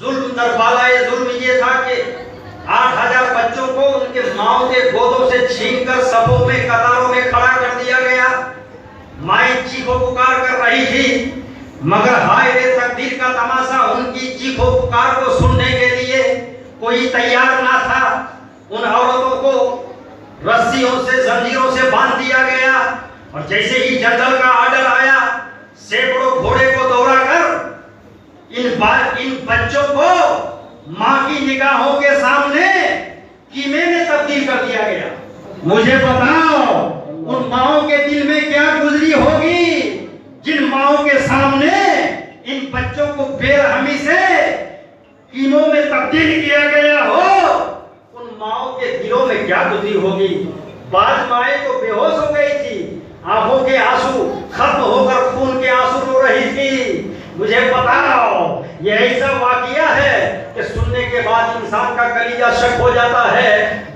ظلم در بالائے ظلم یہ تھا کہ 8,000 بچوں کو ان کے ماؤں کے گودوں سے چھین کر صفوں میں قطاروں میں کھڑا کر دیا گیا. مائیں چیخو پکار کر رہی تھی مگر ہائے رے تقدیر کا تماشا، ان کی چیخو پکار کو سننے کے لیے کوئی تیار نہ تھا. ان عورتوں کو رسیوں سے زنجیروں سے باندھ دیا گیا اور جیسے ہی جنرل کا آرڈر آیا سینکڑوں گھوڑے کو دوڑا کر ان بچوں کو ماں کی نگاہوں کے سامنے کیمے میں تبدیل کر دیا گیا. مجھے بتاؤ ان ماؤں کے دل میں کیا گزری ہوگی جن ماؤں کے سامنے ان بچوں کو بے رحمی سے کیموں میں تبدیل کیا گیا ہو. ان ماؤں کے دلوں میں کیا گزری ہوگی. بعض مائیں تو بے ہوش ہو گئی تھی، آنکھوں کے آنسو ختم ہو کر خون کے آنسو رو رہی تھی. مجھے بتاؤ یہ ایسا واقعہ ہے کہ سننے کے بعد انسان کا کلیجہ شک ہو جاتا ہے،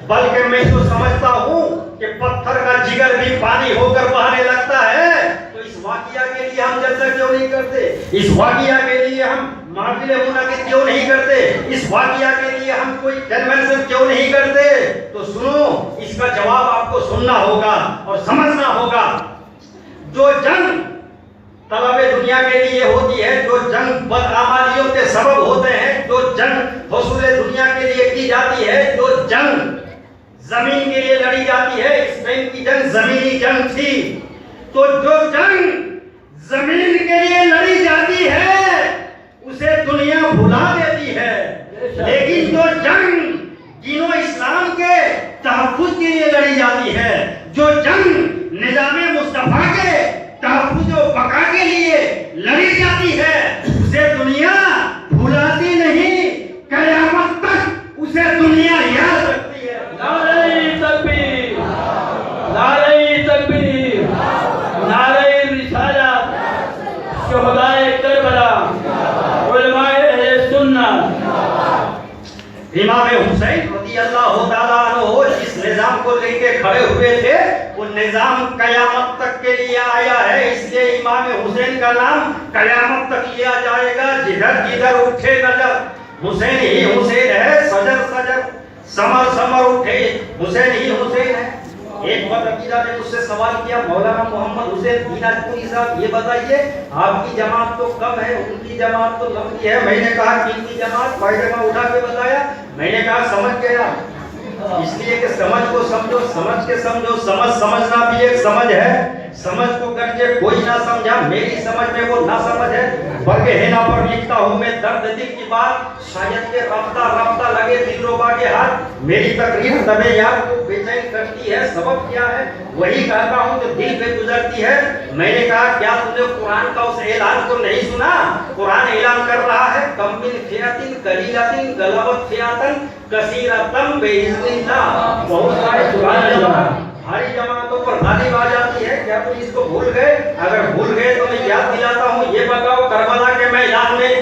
بلکہ میں تو سمجھتا ہوں کہ پتھر کا جگر بھی پانی ہو کر بہانے لگتا ہے. تو اس واقعہ کے لیے ہم جلسہ کیوں نہیں کرتے؟ اس واقعہ کے لیے ہم محفل منعقد کیوں نہیں کرتے؟ اس واقعہ کے لیے ہم کوئی کنونشن کیوں نہیں کرتے؟ تو سنو، اس کا جواب آپ کو سننا ہوگا اور سمجھنا ہوگا. جو جنگ طلب دنیا کے لیے ہوتی ہے، جو جنگ بدعمالیوں کے سبب ہوتے ہیں، جو جنگ حصول دنیا کے لیے کی جاتی ہے، جو جنگ زمین کے لیے لڑی جاتی ہے، اس ٹائم کی جنگ زمینی جنگ تھی. تو جو جنگ زمین کے لیے لڑی جاتی ہے اسے دنیا بھلا دیتی ہے، لیکن جو جنگ دین و اسلام کے تحفظ کے لیے لڑی جاتی ہے، جو جنگ نظام مصطفیٰ کے تحفظ و بقا کے لیے لڑی جاتی ہے اسے دنیا بھلاتی نہیں، قیامت تک اسے دنیا یاد رکھتی ہے. نعرہ تکبیر، نعرہ تکبیر، نعرہ رسالت، شہدائے کربلا، علماء اہل سنت. امام حسین رضی اللہ تعالیٰ عنہ جس نظام کو لے کے کھڑے ہوئے تھے وہ نظام قیامت تک کے لیے آیا ہے، اس لیے امام حسین کا نام قیامت تک لیا جائے گا. جدھر جدھر اٹھے نظر حسین ہی حسین ہے، سجر سجر سمر سمر اٹھے حسین ہی حسین ہے. ایک وقت عقیدہ نے مجھ سے سوال کیا، مولانا محمد حسین دیناج پوری صاحب یہ بتائیے آپ کی جماعت تو کم ہے، ان کی جماعت تو لمبی ہے. میں نے کہا کن کی جماعت؟ بھائی جمع اٹھا کے بتایا. میں نے کہا سمجھ گیا، اس لیے کہ سمجھ کو سمجھو، سمجھ کے سمجھو. سمجھنا بھی ایک سمجھ ہے. سمجھ کو گرچہ کوئی نہ سمجھا، میری سمجھ میں وہ نہ سمجھ ہے. برگ ہینا پر لکھتا ہوں میں درد دل کی بات، شاید کہ رفتہ رفتہ لگے دل ربا کے ہاتھ. میری تقریر دمے یار کو بے چین کرتی ہے، سبب کیا ہے؟ وہی کہتا ہوں جو دل پہ گزرتی ہے. میں نے کہا کیا تم نے قرآن کا اس اعلان کو نہیں سنا؟ قرآن اعلان کر رہا ہے کم من فئۃ قلیلۃ غلبت فئۃ کثیرۃ بإذن اللہ. بہت سارے بھاری جماعتوں پر غالب آ جاتی ہے. کیا تم اس کو بھول گئے؟ اگر بھول گئے تو میں یاد دلاتا ہوں. یہ بتاؤ کربلا کے میدان میں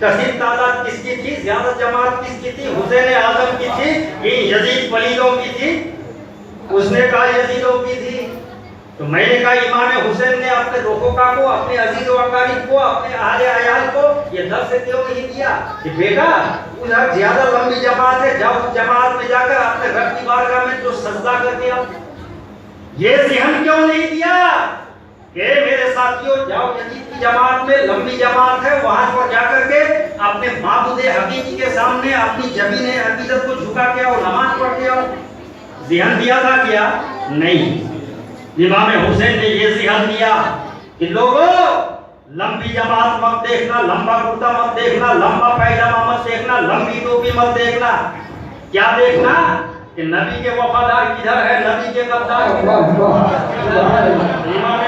کثیر تعداد کس کی تھی؟ زیادہ جماعت کس کی تھی؟ حسین اعظم کی تھی؟ ان یزید پلیدوں کی تھی؟ اس نے کہا یزیدوں کی تھی. تو میں نے کہا امام حسین نے اپنے رفقا کو، اپنے عزیز و اقارب کو، اپنے اہل عیال کو یہ درس کیوں نہیں دیا کہ بیٹا ادھر زیادہ لمبی جماعت ہے، جاؤ اس جماعت میں جا کر اپنے رب کی بارگاہ میں جو سجدہ کر دیا. یہ ذہن کیوں نہیں دیا کہ میرے ساتھیوں جاؤ یزید کی جماعت میں لمبی جماعت ہے، وہاں پر جا کر کے اپنے معبود حقیقی کے سامنے اپنی جبین عقیدت کو جھکا کے آؤ، نماز پڑھ کے آؤ. ذہن دیا تھا کیا؟ نہیں. امام حسین نے یہ ذہن دیا کہ لوگوں لمبی جماعت مت دیکھنا، لمبا کرتا مت دیکھنا، لمبا پیجامہ مت دیکھنا، لمبی ٹوپی مت دیکھنا. کیا دیکھنا؟ کہ نبی کے وفادار کدھر ہے، نبی کے غدار امام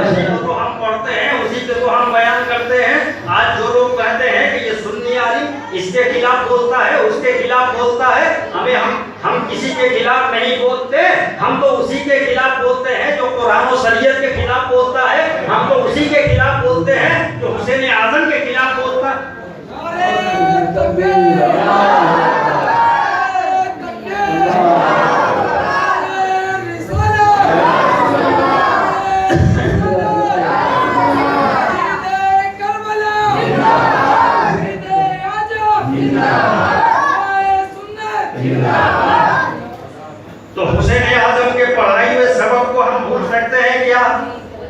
حسین کو ہم پڑھتے ہیں، اسی کو ہم بیان کرتے ہیں. آج جو لوگ کہتے ہیں کہ یہ سنی عالم اس کے خلاف بولتا ہے، اس کے خلاف بولتا ہے، ہم کسی کے خلاف نہیں بولتے، ہم تو اسی کے خلاف بولتے ہیں جو قرآن و شریعت کے خلاف بولتا ہے. ہم تو اسی کے خلاف بولتے ہیں جو حسین اعظم کے خلاف بولتا ہے.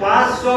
500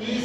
30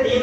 3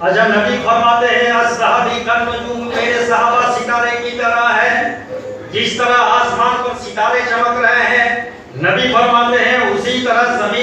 اچھا نبی فرماتے ہیں الصحابی کالنجوم، میرے صحابہ ستارے کی طرح ہے، جس طرح آسمان پر ستارے چمک رہے ہیں، نبی فرماتے ہیں اسی طرح زمین